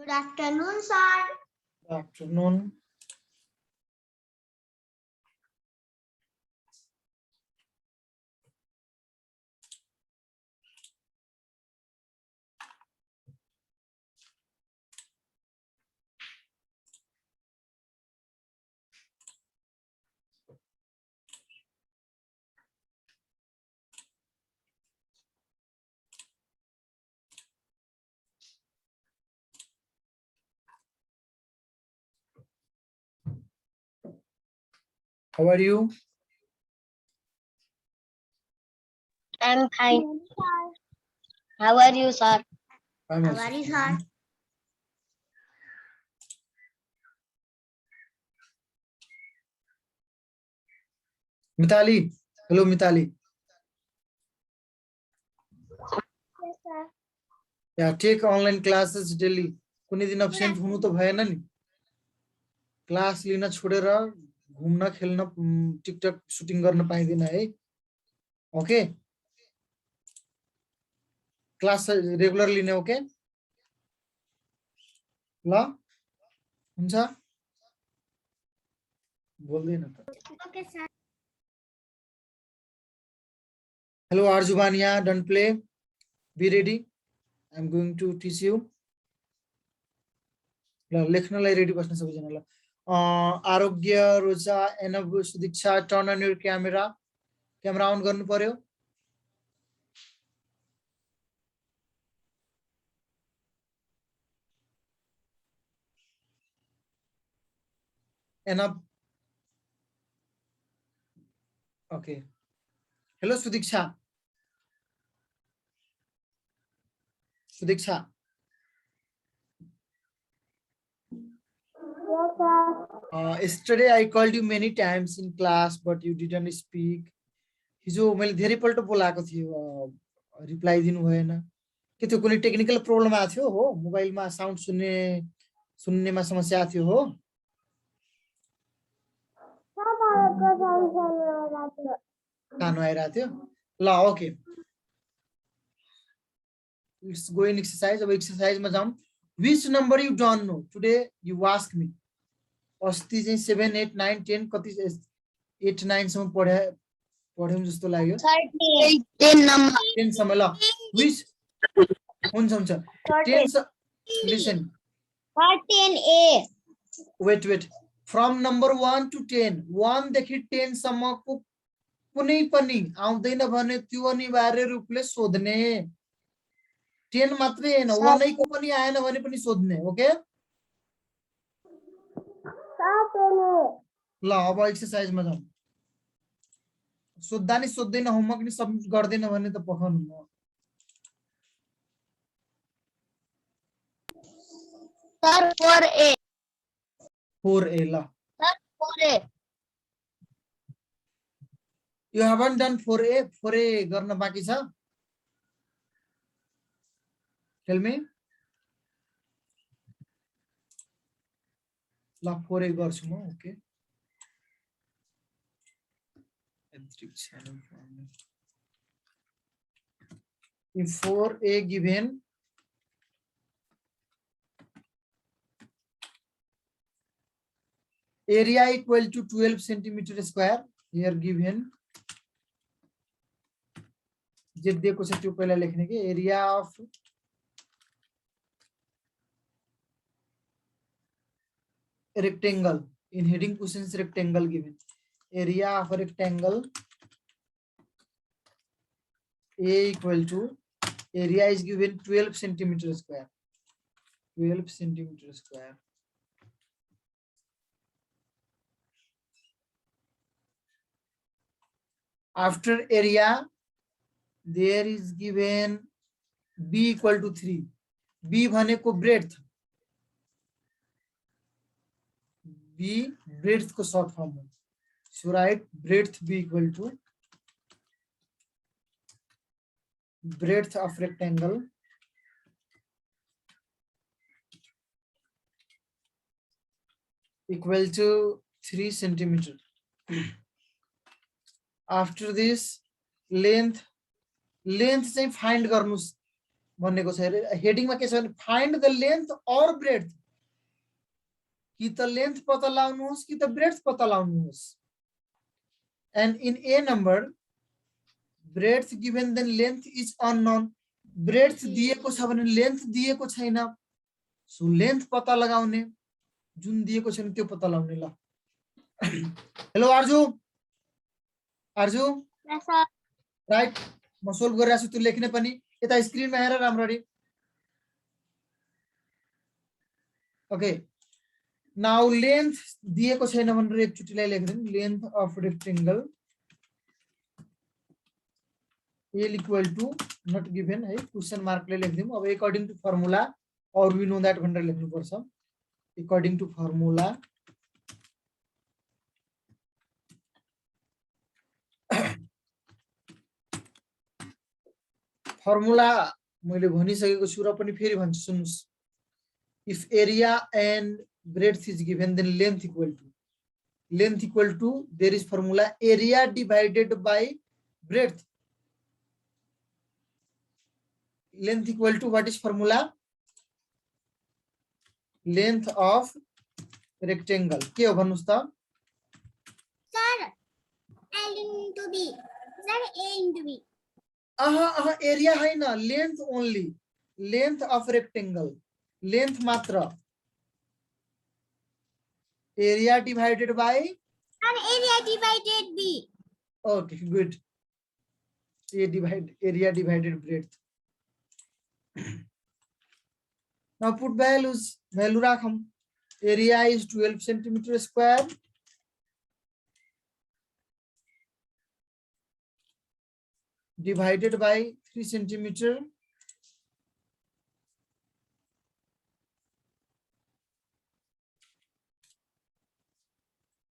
Good afternoon, sir. Good afternoon. How are you? I'm fine. How are you, sir? I'm How also are you, fine. sir? Mitali. Hello, Mitali. Yes, sir. Yeah, take online classes daily. कुनै दिन absent हुनु त भएन नि. Class लिन छोडेर घुम्न खेल्न TikTok shooting गर्न पाइदैन है. ओके. क्लास रेगुलर लिने ओके. ल हुन्छ बोल्दैन त. Okay, sir. Hello Arjuvania, don't play. Be ready. I'm going to teach you. ल लेख्नलाई रेडी बस्न सबैजनालाई. Arogya Roja Enab Sudiksha turn on your camera. Camera on गर्नु पर्यो. Enab. Okay. Hello Sudiksha. Sudiksha. Yes, sir. Yesterday I called you many times in class but you didn't speak. हिजो मैले धेरैपल्ट बोलाएको थियो रिप्लाई दिनु भएन. के त्यो कुनै टेक्निकल प्रब्लम आएको थियो हो? मोबाइलमा साउन्ड सुन्नेमा समस्या थियो हो? सानो आइरहेको थियो. ल okay. Let's go in exercise. अब एक्सरसाइजमा जाऊँ. Which number you don't know? Today you ask me. अस्ति चाहिँ 7 8 9 10 कति 8 9 सम्म पढ्यौं जस्तो लाग्यो. 10 number. 10 सम्म ल. Which हुन्छ 10 listen. 10A. Wait. From number 1 to 10. 1 देखि 10 सम्मको कुनै पनि आउँदैन भने त्यो अनिवार्य रूपले सोध्ने. 10 मात्रै हैन 1 को पनि आएन भने पनि सोध्ने. ओके. ल अब एक्सरसाइजमा जाउँ. सोध्दा नि सोध्दैन होमवर्क नि सबमिट गर्दैन भने त पखाउनु म. Sir, 4A. 4A ल. Sir, 4A. You haven't done 4A. 4A गर्न बाँकी छ. Tell me. ल 4A गर्छु म. Okay. If 4A given area equal to 12 centimeter square, here given जे दिएको छ त्यो पहिला लेख्ने के. Area of rectangle in heading questions rectangle given. Area of a rectangle A equal to area is given 12 centimeter square. 12 centimeter square. After area there is given B equal to 3. B भनेको breadth. B breadth को short form हो. So write breadth B equal to breadth of rectangle equal to 3 centimeter. After this length चाहिँ find गर्नुस्. भनेको छ हेडिङमा के छ भने फाइन्ड द लेन्थ और ब्रेड्थ कि त लेन्थ पत्ता लगाउनुहोस् कि त ब्रेड्थ पत्ता लगाउनुहोस् and in a number breadth given then length is unknown breadth दिएको छ भने लेन्थ दिएको छैन सो लेन्थ पत्ता लगाउने जुन दिएको छैन त्यो पत्ता लगाउने ल हेलो आर्जु आर्जु Yes, sir. राइट म सोल्भ गरिरहेको छु त्यो लेख्ने पनि यता स्क्रिनमा हेर राम्ररी ओके नाउ लेन्थ दिएको छैन भनेर एकचोटिलाई लेख्दिनु length of rectangle L equal to not given है क्वेशन मार्कले लेख्दिनु अब अकॉर्डिंग टू फर्मुला और वी नो दैट भनेर लेख्नु पर्छ अकॉर्डिंग टू फर्मुला फर्मुला मैले भनिसकेको छु र पनि फेरि भन्छु सुन्नुस् if area and breadth is given then length equal to there is formula area divided by breadth length equal to what is formula length of rectangle के हो भन्नुस् त Sir, L into B. Sir, A into B. area Hahn length only length of rectangle length मात्र area divided by Sir, area divided B. okay good area divided breadth now put values value राखम area is 12 centimeter square divided by 3 centimeter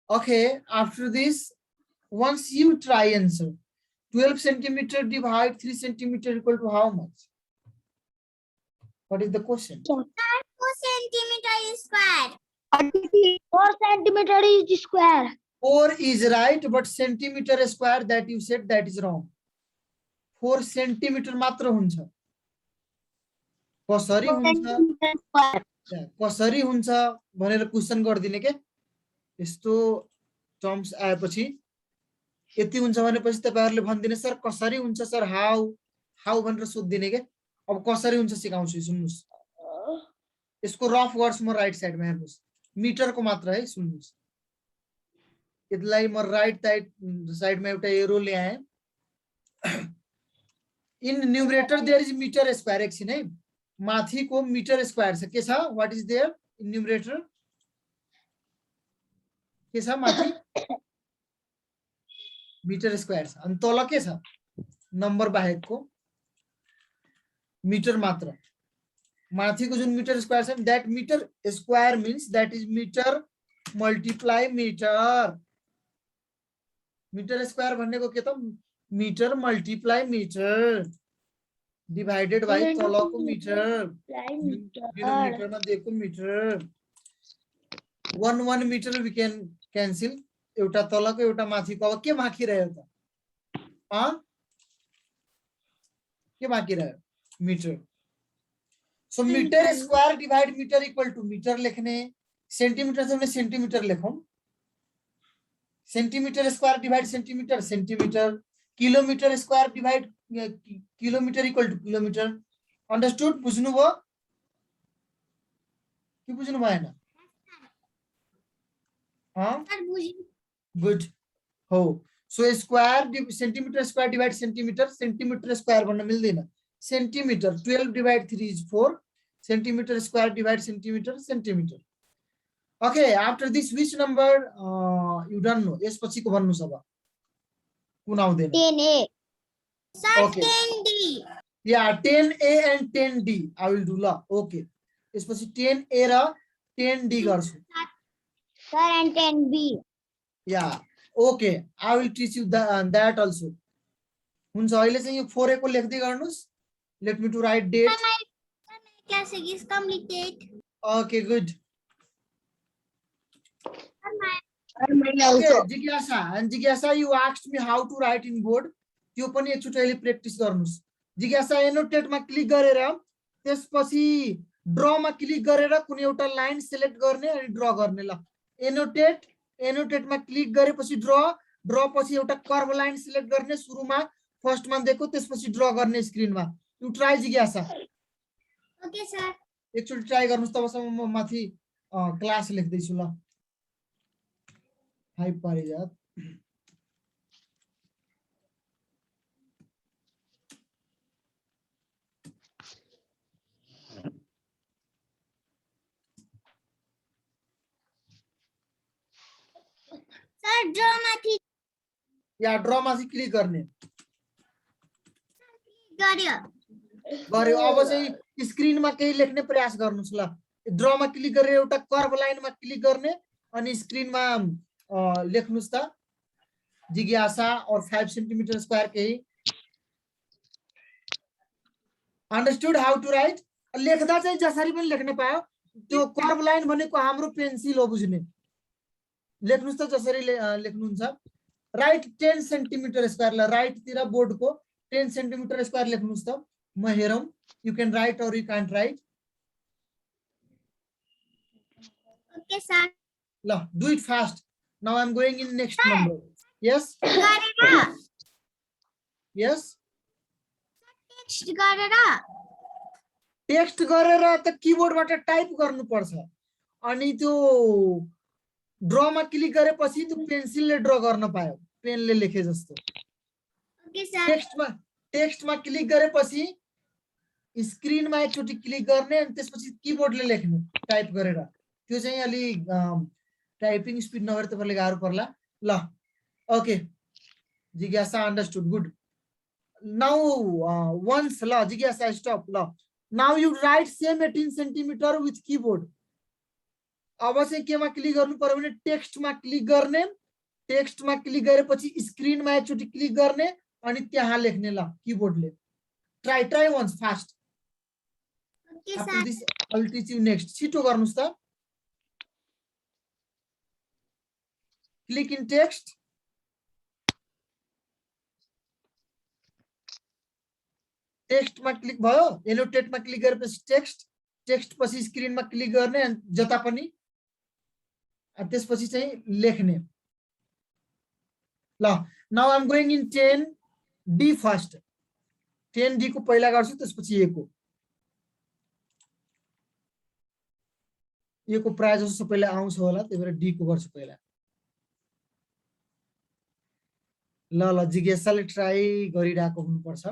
okay after this once you try answer 12 centimeter divide 3 centimeter equal to how much what is the question 4 centimeter is square. 4 centimeter is square. 4 is right but centimeter square that you said that is wrong 4 centimeter मात्र हुन्छ कसरी हुन्छ कसरी हुन्छ भनेर question गर्दिने के यस्तो terms आएपछि यति हुन्छ भनेपछि तपाईहरुले भन्दिने सर कसरी हुन्छ सर हाउ भनेर सोध्दिने के अब कसरी हुन्छ सिकाउँछु सुन्नुस् यसको रफ वर्ड्स म राइट साइडमा हेर्नुस् मिटर को मात्र है सुन्नुस् यसलाई म राइट साइडमा एउटा एरो ल्याए in numerator there is metre square एकछिन है माथिको मिटर स्क्वायर छ के छ what is there in numerator के छ माथि मिटर स्क्वायर छ अनि तल के छ नम्बर बाहेकको मिटर मात्र माथिको जुन मिटर स्क्वायर छ that metre square means that is metre multiply metre metre square भनेको के त metre multiply metre divided by तलको मिटर डिनोमिनेटरमा दिएको metre 1 metre we can cancel एउटा तलको एउटा माथिको अब के बाँकी रह्यो त के बाँकी रह्यो metre so metre square divide metre equal to metre लेख्ने सेन्टिमिटर छ भने सेन्टिमिटर लेखौं centimetre square divide centimetre centimetre kilometre square divide kilometre equal to kilometre understood बुझ्नु भयो के बुझ्नु भएन गुड हो so square centimetre square divide centimetre centimetre square भन्न मिल्दैन centimetre 12 divide 3 is 4 centimetre square divide centimetre centimetre okay after this which number you don't know यसपछिको भन्नुस् अब कुन आउँदैन 10A. Sir, Okay. 10D. yeah 10A and 10D I will do ल okay यसपछि 10A र 10D गर्छु Sir, and 10B. yeah okay I will teach you that also हुन्छ अहिले चाहिँ यो 4A को लेख्दै गर्नुस् let me to write date Sir, my class is completed. okay good Sir, my okay जिज्ञासा and जिज्ञासा you asked me how to write in board त्यो पनि एकचोटि अहिले प्र्याक्टिस गर्नुस् जिज्ञासा एनोटेटमा क्लिक गरेर त्यसपछि ड्रमा क्लिक गरेर कुनै एउटा लाइन सिलेक्ट गर्ने अनि ड्र गर्ने। ल एनोटेटमा क्लिक गरेपछि ड्र पछि एउटा कर्व लाइन सिलेक्ट गर्ने सुरुमा फर्स्टमा दिएको त्यसपछि ड्र गर्ने स्क्रिनमा। यु ट्राई जिज्ञासा। Okay sir. एकचोटि ट्राई गर्नुस् तबसम्म म माथि क्लास लेख्दै छु। ल 5 पारिजात सर ड्रमा थी या ड्र माथि क्लिक गर्ने गर्यो। अब चाहिँ स्क्रिनमा केही लेख्ने प्रयास गर्नुस्। ल ड्रमा क्लिक गरेर एउटा कर्व लाइनमा क्लिक गर्ने अनि स्क्रिनमा लेख्नुस् त जिज्ञासा और 5 सेन्टिमिटर स्क्वायर केही। Understood how to write. लेख्दा चाहिँ जसरी पनि लेख्न पायो। त्यो कर्व लाइन भनेको हाम्रो पेन्सिल हो बुझ्ने। लेख्नुस् त जसरी लेख्नुहुन्छ। Right 10 centimetre square. ल राइट तिर बोर्डको 10 सेन्टिमिटर स्क्वायर लेख्नुस् त म हेरौँ। यु can write or you can't write. Okay sir. ल do it fast. Now I am going in next number. यस गरेर यस टेक्स्ट गरेर त किबोर्डबाट टाइप गर्नुपर्छ अनि त्यो ड्रमा क्लिक गरेपछि त्यो पेन्सिलले ड्र गर्न पायो पेनले लेखे जस्तो। Okay sir. टेक्स्टमा क्लिक गरेपछि स्क्रिनमा एकचोटि क्लिक गर्ने अनि त्यसपछि किबोर्डले लेख्ने टाइप गरेर। त्यो चाहिँ अलि टाइपिङ स्पिड नभएर तपाईहरुले गाह्रो पर्ला। ल ओके जिज्ञासा अन्डरस्टुड गुड। नाउ वन्स ल जिज्ञासा स्टप। ल now you right same 18 centimetre with keyboard. अब चाहिँ केमा क्लिक गर्नु पर्यो भने टेक्स्टमा क्लिक गर्ने। टेक्स्टमा क्लिक गरेपछि स्क्रिनमा एकचोटि क्लिक गर्ने अनि त्यहाँ लेख्ने। ल किबोर्डले try once fast. Okay after sir. This I will teach you next. छिटो गर्नुस् त। Click in text. टेक्स्टमा क्लिक भयो। एनोटेटमा क्लिक गरेपछि टेक्स्ट पछि स्क्रिनमा क्लिक गर्ने अनि जता पनि त्यसपछि चाहिँ लेख्ने। ल now I am going in 10 D first. 10 D को पहिला गर्छु त्यसपछि ए को। ए को प्राय जसो सबैलाई आउँछ होला त्यही भएर डी को गर्छु पहिला। ल जिज्ञासाले ट्राई गरिरहेको हुनुपर्छ।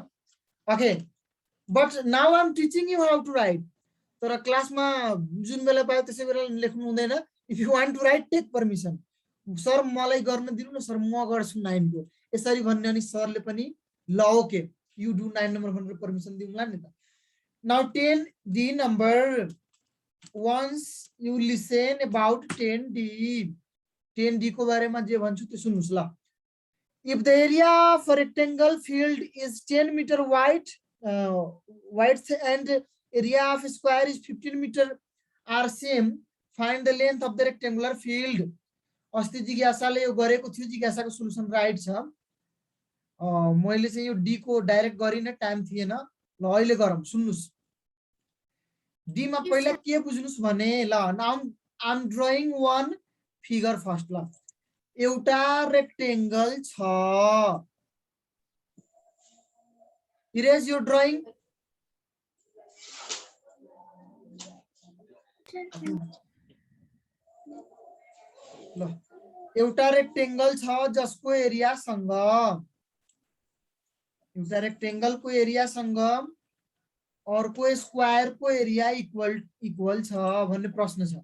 Okay but now I am teaching you how to write. तर क्लासमा जुन बेला पायो त्यसै बेला लेख्नु हुँदैन। If you want to write take permission. Sir मलाई गर्न दिनु न सर म गर्छु 9 को यसरी भन्ने अनि सरले पनि ल ओके यु डु 9 नम्बर भनेर परमिसन दिउँला नि त। Now 10 D number once you listen about 10D 10D को बारेमा जे भन्छु त्यो सुन्नुस्। ल if the area of a rectangle field is 10 meter wide and area of a square is 15 meter are same find the length of the rectangular field। अस्ति जिज्ञासाले यो गरेको थियो। जिज्ञासाको solution right छ। मैले चाहिँ यो डी को डाइरेक्ट गरिन टाइम थिएन। ल अहिले गरौँ सुन्नुस्। डी मा पहिला के बुझ्नुस् भने ल now I M drawing one figure first. ल एउटा रेक्टेंगल छ। Erase your drawing. ल एउटा रेक्टेंगल छ जसको एरिया सँग एउटा रेक्टेंगल को एरिया सँग अर्को स्क्वायर को एरिया इक्वल छ भन्ने प्रश्न छ।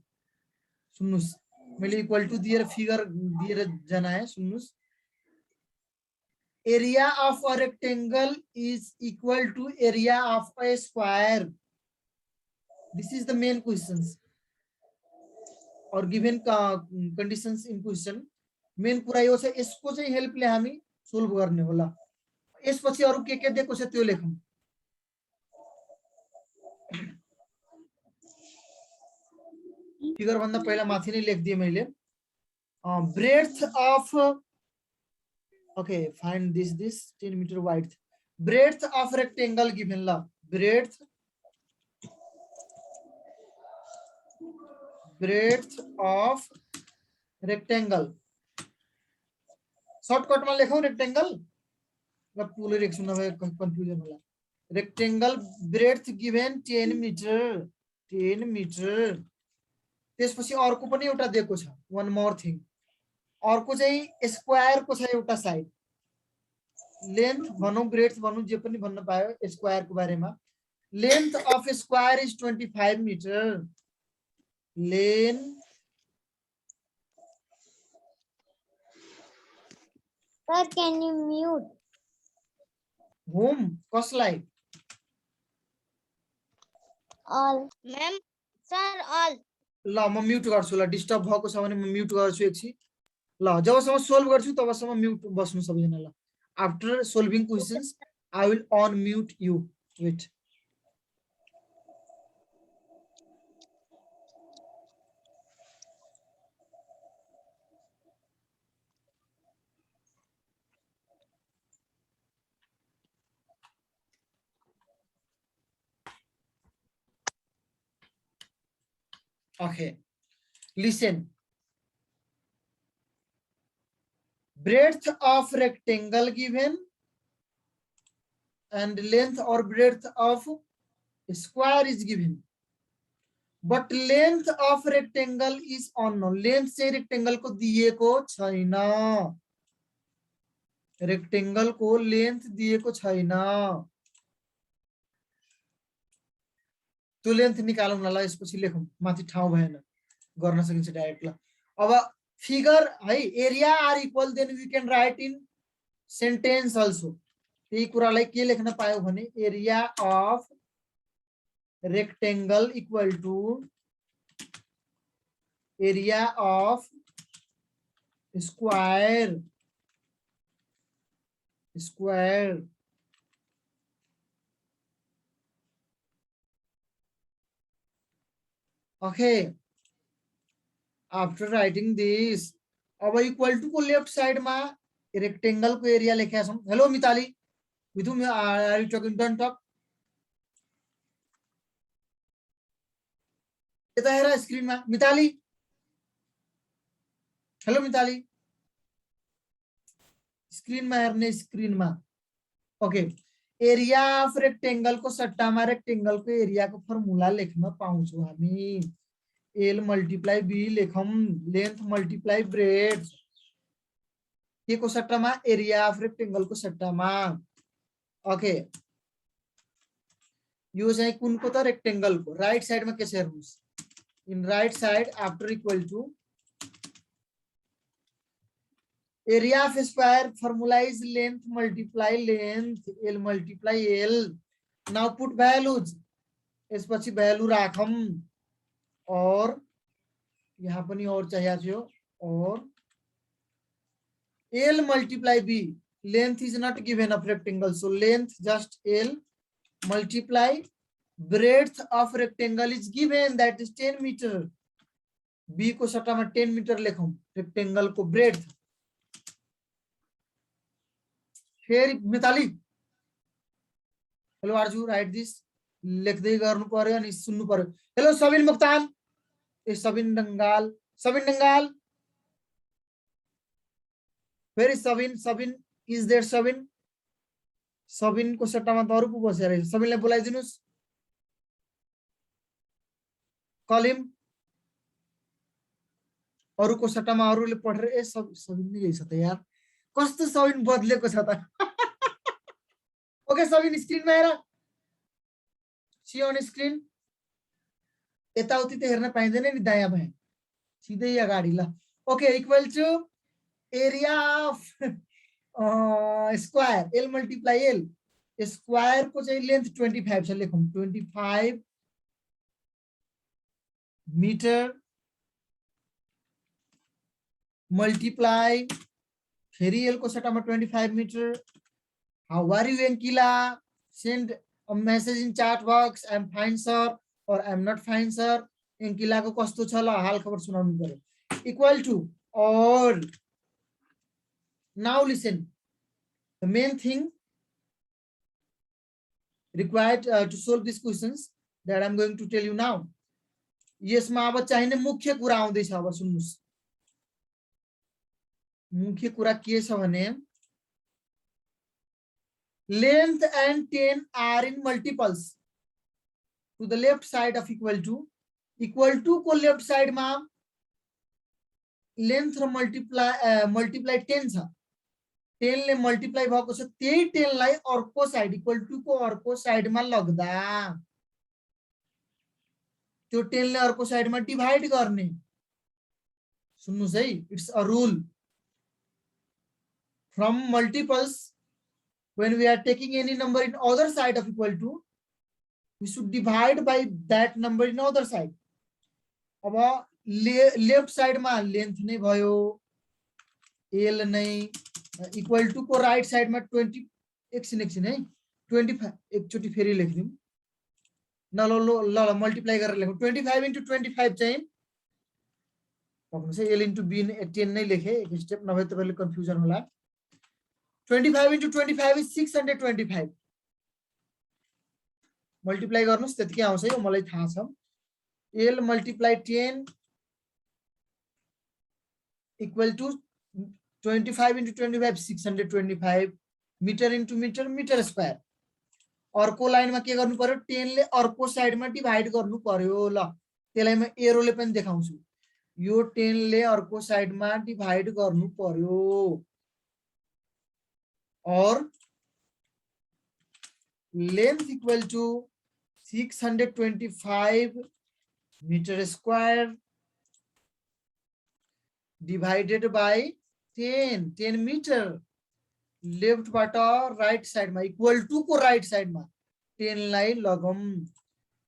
सुन्नुस् मैले इक्वल टु दिएर फिगर दिएर जनाए। सुन्नुस् area of a rectangle is equal to area of a square. This is the main question और given conditions in question. Main कुरा यो छ यसको चाहिँ हेल्पले हामी सोल्भ गर्ने होला। यसपछि अरु के दिएको छ त्यो लेखौं। फिगर भन्दा पहिला माथि नै लेखदिए मैले। breadth of okay find this 10 meter wide breadth of rectangle given la breadth of rectangle shortcut मा लेखौ rectangle र पुरै लेख्छु नभए कन्फ्युजन होला rectangle breadth given 10 meter त्यसपछि अर्को पनि एउटा दिएको छ one more thing अर्को चाहिँ स्क्वायर को छ एउटा साइड लेन्थ भनौं ब्रेड्थ भनौं जे पनि भन्न पायो स्क्वायर को बारेमा length of square is 25 meter length Sir, can you mute? होम कसलाई All. Ma'am, sir, all. ल म म्युट गर्छु ल डिस्टर्ब भएको छ भने म म्युट गर्छु एकछिन ल जबसम्म सोल्भ गर्छु तबसम्म म्युट बस्नु सबैजना ल after solving questions I will unmute you wait Okay, listen. Breadth of rectangle given and length or breadth of square is given, but length of rectangle is unknown. Length से rectangle को दिएको छैन, rectangle को length दिएको छैन, त्यो length निकालौं ल यसपछि लेखौं माथि ठाउँ भएन गर्न सकिन्छ डाइरेक्ट ल अब फिगर है area are equal then we can write in sentence also त्यही कुरालाई के लेख्न पायो भने area of rectangle equal to area of square Okay, after writing this, अब इक्वल टू को लेफ्ट साइड में रेक्टेंगल को एरिया लेखेका छौं hello Mitali with whom are you talking don't talk यता हेर स्क्रिन मा मिताली हेलो मिताली स्क्रिन मा हेर्ने स्क्रिन मा ओके एरिया अफ रेक्टेंगल को सट्टामा रेक्टेंगल को एरिया को फर्मुला लेख्न पाउँछौं हामी l मल्टिप्लाई b लेखौं लेन्थ मल्टिप्लाई ब्रेड्थ के को सट्टामा एरिया अफ रेक्टेंगल को सट्टामा ओके यो चाहिँ कुनको त रेक्टेंगल को राइट साइड मा के छ हेर्नुस् in right side after equal to area of square formula is length multiply length l multiply l now put values यसपछि भ्यालु राखौं और यहाँ पनि और चाहिएको थियो और l multiply b length is not given of rectangle so length just l multiply breadth of rectangle is given that is 10 meter b को सट्टामा 10 metre लेखौं rectangle को ब्रेड्थ फेरि Mitali hello Arzu right this लेख्दै गर्नु पर्यो अनि सुन्नु पर्यो हेलो सबिन मुक्तान ए सबिन डंगाल फेरि सबिन इज देयर सबिन को सट्टामा त अरु पो बसेर सबिनलाई बोलाइदिनुस् कलिम अरुको सट्टामा अरुले पढेर ए सबिन नै यही छ त यार कस्तो सबिन बदलेको छ त ओके सबिन स्क्रिन मा हेर सी अन स्क्रिन यताउति त हेर्न पाइदैन नि दायाँ बायाँ सिधै अगाडि ल okay equal to area of square l multiply l square को चाहिँ लेन्थ 25 छ लेखौं 25 मिटर मल्टिप्लाई फेरि l को सट्टामा 25 meter how are you Ankila send a message in chat box I'm fine sir or I'm not fine sir Ankila को कस्तो छ ल हाल खबर सुनाउनु पर्यो equal to or now listen the main thing required to solve these questions that I'm going to tell you now. यसमा अब चाहिने मुख्य कुरा आउँदैछ। अब सुन्नुस्, मुख्य कुरा के छ भने length and 10 are in multiples to the left side of equal to को लेफ्ट साइड में लेंथ र मल्टिप्लाई 10 छ। 10 ले मल्टिप्लाई भएको छ, त्यही 10 लाई अर्को साइड इक्वल टू को अर्को साइड में लग्दा त्यो 10 ले अर्को साइड में डिवाइड गर्ने। सुन्नुस् है, it's a rule from multiples when we are taking any number in other side of equal to we should divide by that number in other side. अब लेफ्ट साइड में length नै भयो, L नै equal to को right side में 20 एकछिन है 25 एकचोटी फेरि लेख्दिम न। ल मल्टिप्लाई गरेर लेखौं। 25 into 25 चाहिँ भन्नुस् है, एल into बी 10 नै लेखे, एक स्टेप नभए तपाईले कन्फ्युजन होला। 25 into 25 is 625। मल्टिप्लाई गर्नुस् त्यतिकै आउँछ, यो मलाई थाहा छ। L multiply 10 equal to 25 into 25 625 meter into meter, meter square. अर्को लाइन में के गर्नु पर्यो, 10 ले अर्को साइड में डिवाइड गर्नु पर्यो। ल त्यसलाई म एरोले पनि देखाउँछु। यो 10 ले अर्को साइड में डिवाइड गर्नु पर्यो और length equal to 625 meter square divided by 10 meter. Left बाट राइट साइड में इक्वल टू को राइट साइड में 10 लाई लगम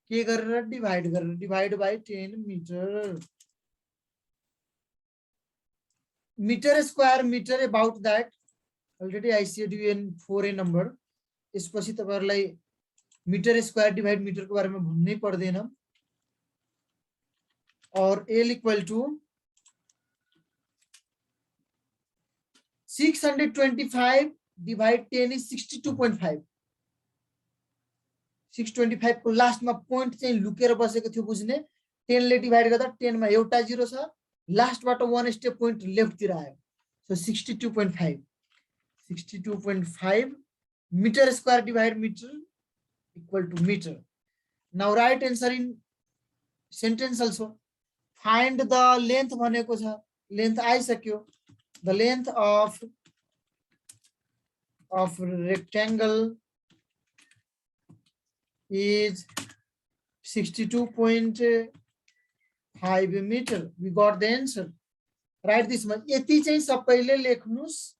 के गरेर डिवाइड गरेर divide by 10 meter. Meter square meter about that already I said you in 4A number। यसपछि तपाईहरुलाई मीटर स्क्वायर डिवाइड मीटर को बारे में भन्नै पर्दैन। और L equal to 625 divide 10 is 62.5। 625 को लास्ट में पॉइंट चाहिँ लुकेर बसेको थियो बुझ्ने। 10 ले डिवाइड गर्दा 10 मा एउटा जीरो छ, लास्ट बाट वन स्टेप पॉइंट लेफ्ट तिर आयो। So 62.5 meter square divide metre equal to meter. Now write answer in sentence also. Find the length भनेको छ, लेंथ आइसक्यो। The length of rectangle is 62.5 meter. We got the answer. Write this much. यति चाहिँ सबैले लेख्नुस्।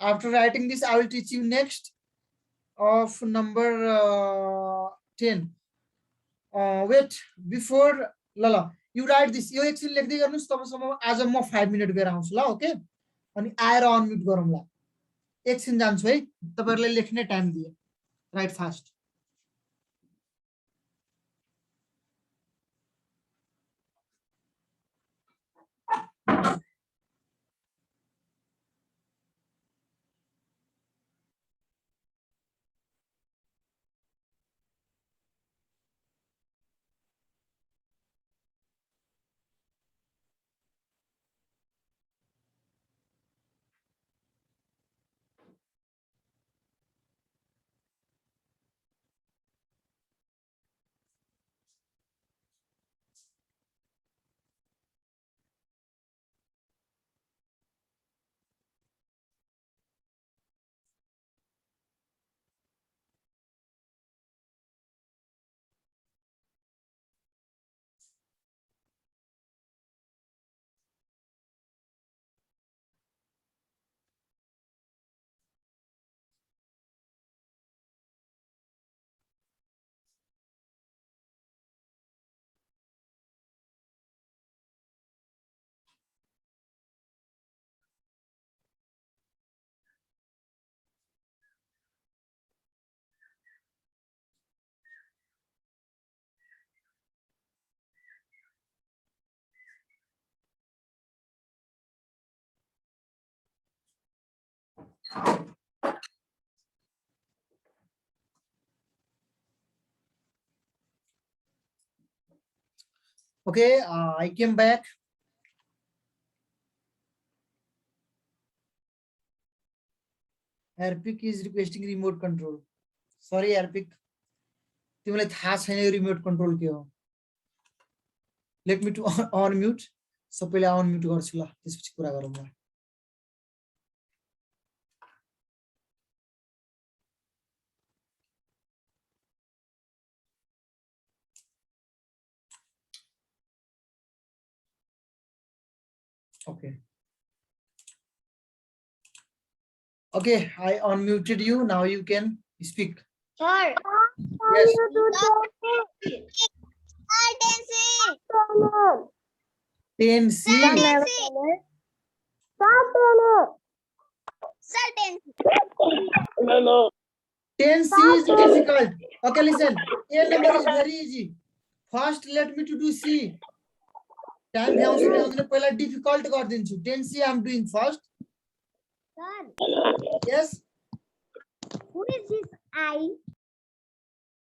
After writing this, I will teach you next of number 10. Wait, before ल you write this. यो एकछिन लेख्दै गर्नुस्, तबसम्म आज म 5 मिनेट गरेर आउँछु ल। ओके, अनि आएर अनम्युट गरौँला। एकछिन जान्छु है, तपाईहरुले लेख्ने टाइम दिए। Right fast. Okay, I came back. Arpic is requesting remote control. Sorry, Arpic. तिमीलाई थाहा छैन यो रिमोट कन्ट्रोल के हो. Let me to on mute. सबैले on mute गर्छु ल, त्यसपछि कुरा गरौँ ल. Okay. Okay, I unmuted you. Now you can speak. Sir. Yes. Tensi. Tensi is difficult. Okay, listen. A number is very easy. First, let me to do C. Time है पहला difficult कर दिन्छु. Tensi I am doing first. Sir, Yes. who is this I?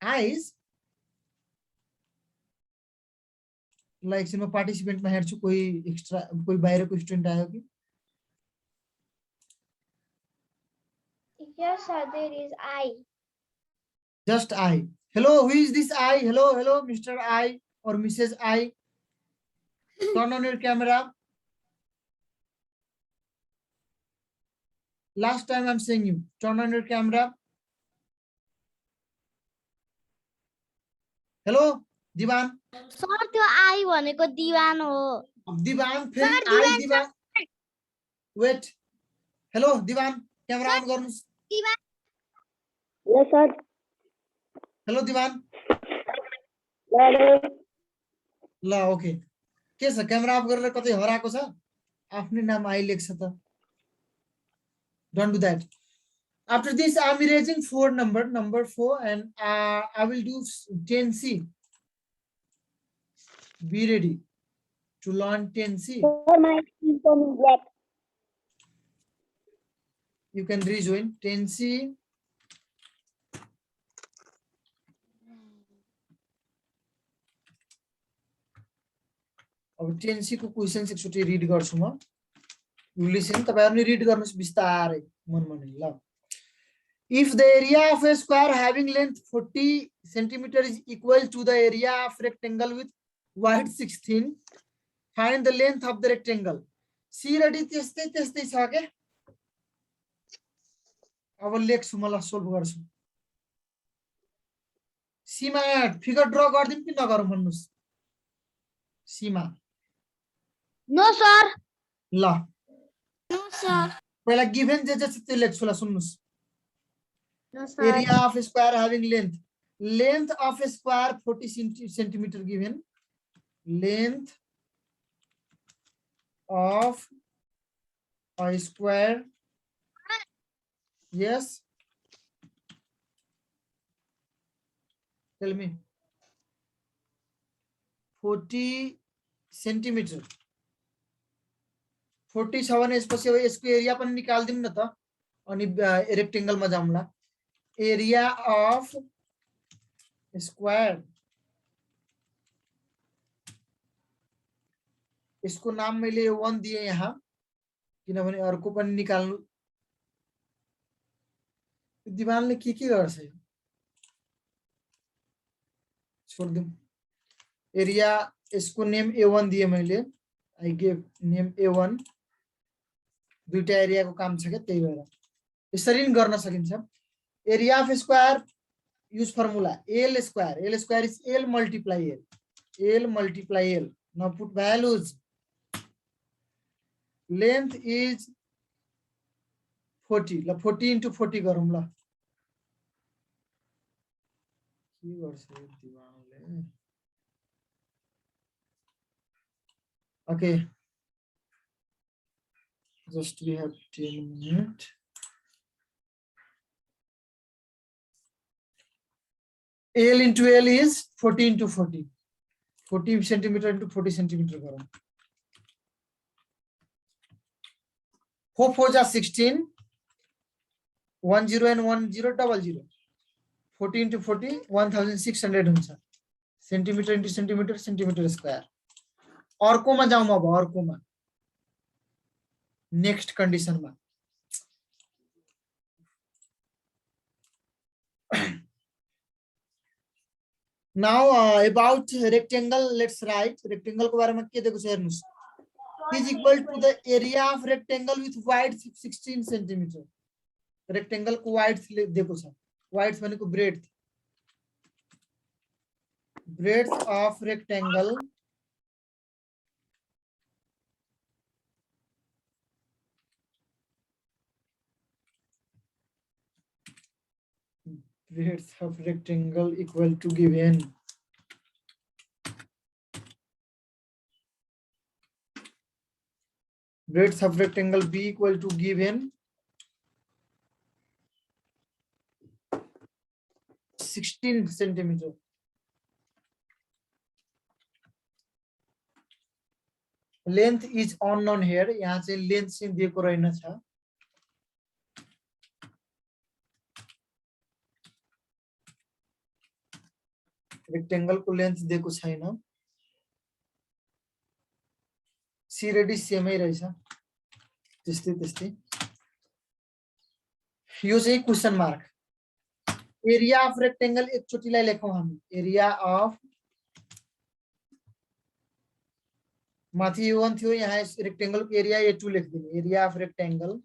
Eyes. Like एकछिनमा participant मा हेर्छु कोही extra कोही बाहिरको स्टुडेन्ट आयो कि. Yes, sir, there is I. Just I. Hello, who is this I? Hello, hello, Mr. I or Mrs. I. Turn on your camera. Last time I'm saying you. Turn on your camera. Hello, Divan. Sir त्यो आई भनेको दिवान हो. Divan, फेरि I Divan. Wait. Hello, Divan. Camera on गर्नुस्. Yes sir. Hello, Divan. ल okay. के छ camera of गरेर कतै हराएको छ? आफ्नै नाम आई लेख्छ त. Don't do that. After this, I'm erasing number 4, and I will do 10C. Be ready to learn 10C. My screen turning black. You can rejoin 10C. अब 10C को क्वेशन्स एकचोटि रिड गर्छु म. You listen, तपाईहरुले rid गर्नुस् बिस्तारै मनमा नै ल. If the area of a square having length 40 cm is equal to the area of rectangle with width 16, find the length of the rectangle. C ready त्यस्तै छ के? अब लेख्छु मलाई सोल्भ गर्छु. C मा फिगर ड्रा गर्दिम कि नगरौँ भन्नुस्. C मा. No sir. ल. No, sir. पहिला गिभन जे छ त्यो लेख्छु ल सुन्नुस्. No, sir. Area of a square having length. Length of a square 40 centimeter given. Length of a square. Yes. Tell me. 40 centimeter. 40 छ भने यसपछि अब यसको एरिया पनि निकाल्दिम न त. अनि रेक्टेंगल मा जाउँला. Area of square. इसको नाम मैले 1 दिए यहाँ किनभने अर्को पनि निकाल्नु. दिवानले के गर्छ यो छोड्दिम. एरिया यसको नेम A1 दिए मैले. I gave name A1. दुईटा एरियाको काम छ के त्यही भएर यसरी नि गर्न सकिन्छ. Area of square use formula L square. L square is L multiply L. L multiply L. Now put values. Length is 40. ल 40 into 40 गरौँ ल. के गर्छ यो दिवानले. Okay. Just we have 10 minutes. L into L is 40 into 40. 40 centimeter into 40 centimeter. 4 4 are 16. 1 0 and 1 0 double 0. 40 into 40 1600 centimeter into centimeter, centimeter square. अर्कोमा जाउँ अब अर्कोमा next कन्डिसनमा now about rectangle let's write rectangle को बारेमा के दिएको छ हेर्नुस् is equal to the area of rectangle with width 16 centimeter rectangle को width दिएको छ width भनेको breadth of rectangle breadth of rectangle equal to given breadth of rectangle B equal to given 16 centimeter. Length is unknown here. यहाँ चाहिँ length चाहिँ दिएको रहेन छ. Rectangle को length दिएको छैन. C radius सेमै रहेछ. त्यस्तै. यो चाहिँ question mark. Area of rectangle एकचोटिलाई लेखौं हामी. एरिया अफ माथि A1 थियो यहाँ रेक्टेंगल को एरिया A2 लेख दिने. एरिया अफ रेक्टेंगल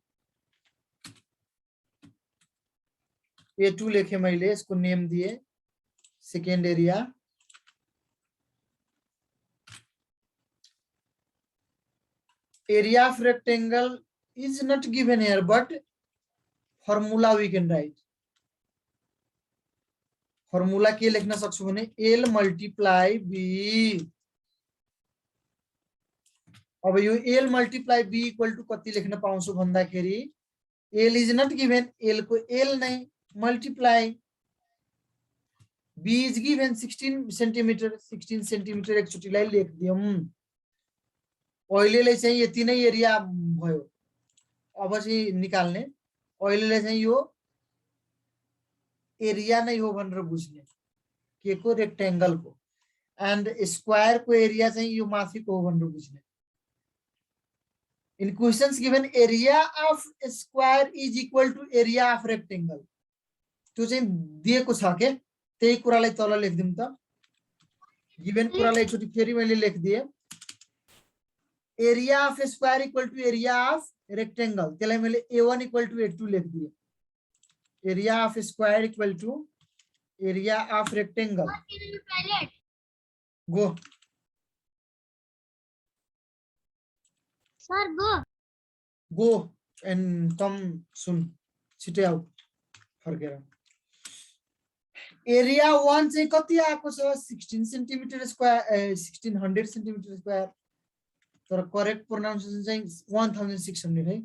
A2 लेखे मैले यसको नेम दिए. Second area area of rectangle is not given here but formula we can write. Formula के लेख्न सक्छु भने L multiply B. अब यो L multiply B equal to कति लेख्न पाउँछु भन्दाखेरि L is not given. L को L नै multiply B is given 16 centimeter. 16 centimeter एकचोटिलाई लेख्दियौं. अहिलेले चाहिँ यति नै एरिया भयो. अब चाहिँ निकाल्ने. अहिलेले चाहिँ यो एरिया नै हो भनेर बुझ्ने. के को रेक्टेंगल को एन्ड स्क्वायर को एरिया चाहिँ यो माथिको हो भनेर बुझ्ने. In questions given area of square is equal to area of rectangle. त्यो चाहिँ दिएको छ के त्यही कुरालाई तल लेख्दिम त. गिवन कुरालाई एकचोटी फेरि मैले लेखदिए. Area of square equal to area of rectangle. त्यसलाई मैले A1 इक्वल टू A2 लेख दिए. Area of square equal to area of rectangle. Go sir go and come soon छिटै आऊ फर्केर. एरिया 1 चाहिँ कति आएको छ 16 सेन्टिमिटर स्क्वायर 1600 सेन्टिमिटर स्क्वायर. तर करेक्ट प्रोनाउन्सिएसन चाहिँ 1600 है.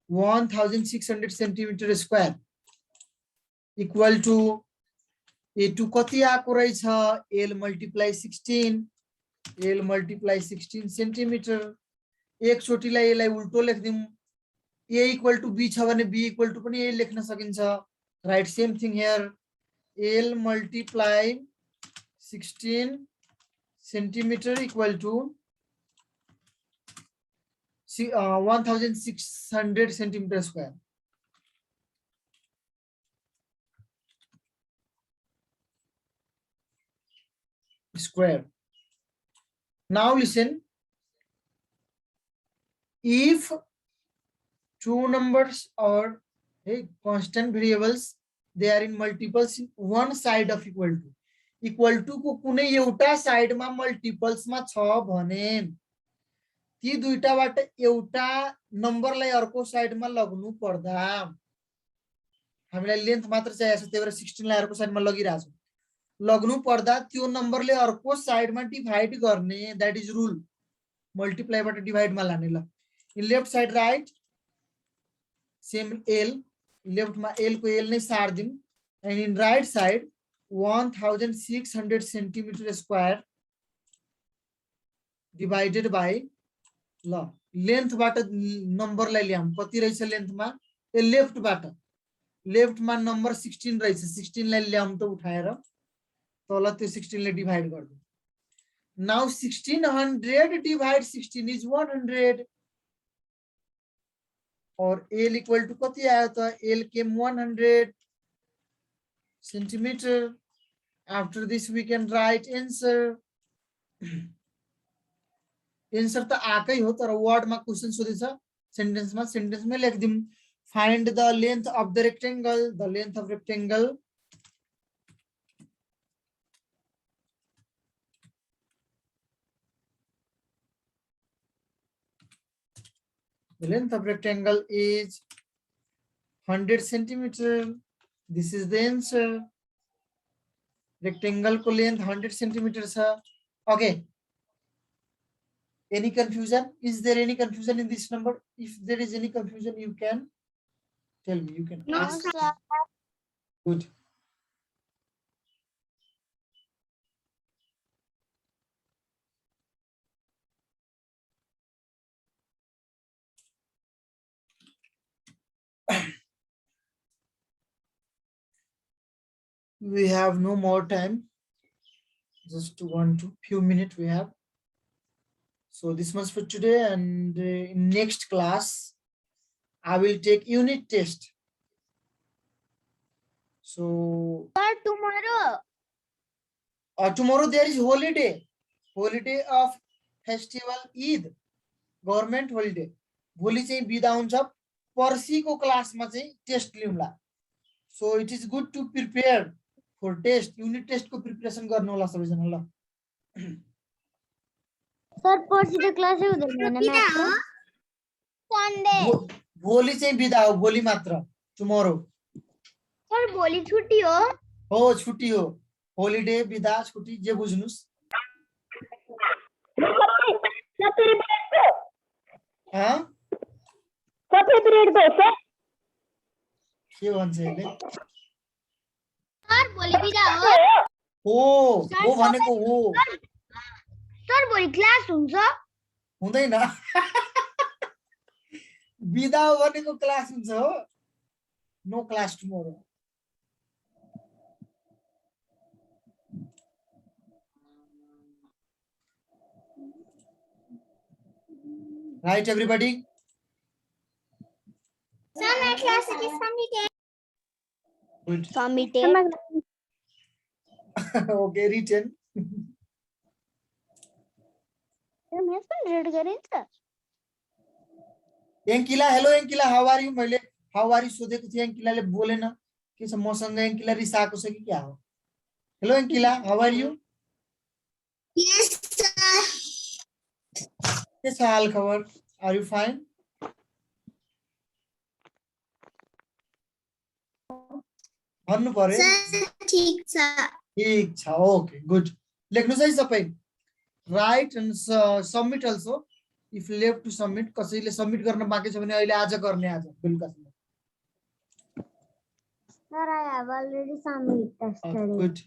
1600 centimetre square equal to A2 कति आएको रहेछ L multiply 16. L multiply 16 centimetre. एकचोटिलाई यसलाई उल्टो लेख्दिम. A इक्वल टु B छ भने B इक्वल टु पनि यही लेख्न सकिन्छ. Right same thing here. L multiply 16 centimeter equal to 1600 centimeter square. Square. Now listen. If two numbers or constant variables they are in multiples in one side of equal to को कुनै एउटा साइडमा मल्टिपल्समा छ भने ती दुईटाबाट एउटा नम्बरलाई अर्को साइडमा लग्नु पर्दा हामीलाई लेन्थ मात्र चाहिएको छ. त्यही भएर 16 लाई अर्को साइडमा लगिरहेछ. लग्नु पर्दा त्यो नम्बरले अर्को साइडमा डिभाइड गर्ने. That is rule. मल्टिप्लाईबाट डिभाइडमा लाने. ल in left side right same L. लेफ्टमा L को L नै सार्दिम. And in right side 1600 centimetre square divided by ल लेन्थबाट नम्बरलाई ल्याउँ. कति रहेछ लेन्थमा ए लेफ्टमा नम्बर 16 रहेछ. 16 लाई ल्याउँ त उठाएर तल त्यो 16 ले डिवाइड गर्दियौ. Now 1600 divide 16 is 100. और L equal to कति आयो त? L came 100 centimeter. After this we can write answer. Answer त आकै हो तर word मा question सोधेछ sentence में लेख दिम. Find the length of the rectangle. The length of rectangle. The length of rectangle is 100 centimeter. This is the answer. Rectangle को length 100 centimeters है. Okay. Any confusion? Is there any confusion in this number? If there is any confusion, you can tell me. You can No, ask. sir. Good. We have no more time. Just few minutes we have. So this much for today, and in next class, I will take unit test. So Sir, tomorrow. tomorrow there is holiday of festival Eid, government holiday. भोलि चाहिँ बिदा हुन्छ. पर्सिको क्लासमा चाहिँ test लिउँला. So it is good to prepare for test. Unit test को preparation गर्नु होला सबैजना ल. Sir, पर्सि त क्लासै हुँदैन म्याथ को. Sunday. भोलि चाहिँ बिदा हो, भोलि मात्र. Tomorrow. सर भोलि छुट्टी हो. हो छुट्टी हो. होलिडे बिदा छुट्टी जे बुझ्नुस्. हाँ कति पिरियड भयो सर? के भन्छ यसले? सर भोलि बिदा हो. हो भनेको हो. सर भोलि क्लास हुन्छ? हुँदैन. बिदा हो भनेको क्लास हुन्छ हो. No class tomorrow. Right, everybody? Sir, my class is submitted. Good. Submitted. Okay, written. Math पनि रेड गरिन्छ. एङ्किला, हेलो एङ्किला, हाउ आर यु? मैले हाउ आर यु सोधेको थिएँ, एङ्किलाले बोलेन. के छ मसँग? एङ्किला रिसाएको छ कि क्या हो? हेलो एङ्किला, how are you? Yes, sir. के छ हाल खबर? Are you fine? भन्नु पर्यो. Sir, ठीक छ. ठीक छ. Okay, good. लेख्नुस् है सबै. Write and submit also. If left to submit. कसैले सबमिट गर्न बाँकी छ भने अहिले आज गर्ने, आज बेलुकासम्म. Sir, I have already submitted yesterday. Good.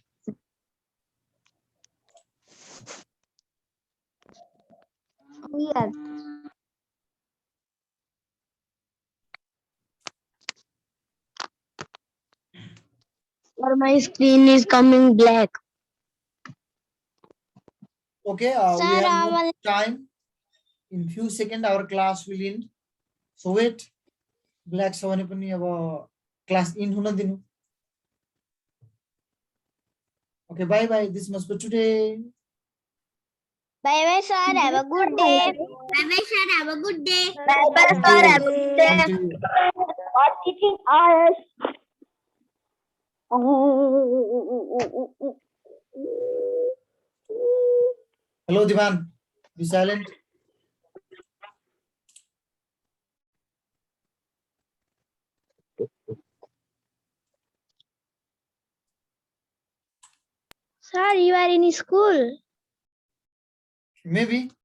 Here. Sir, my screen is coming black. Okay, Sir, we have no time. In few seconds our class will end. So wait. Black छ भने पनि अब class end हुन दिनु. Okay, bye bye. This much for today. Bye bye, sir. Have a good day. Bye bye, sir. Have a good day. Bye bye, sir. Have a good day. Thank you. For teaching us. Hello, Divan. Be silent. Sir, you are in school. Maybe.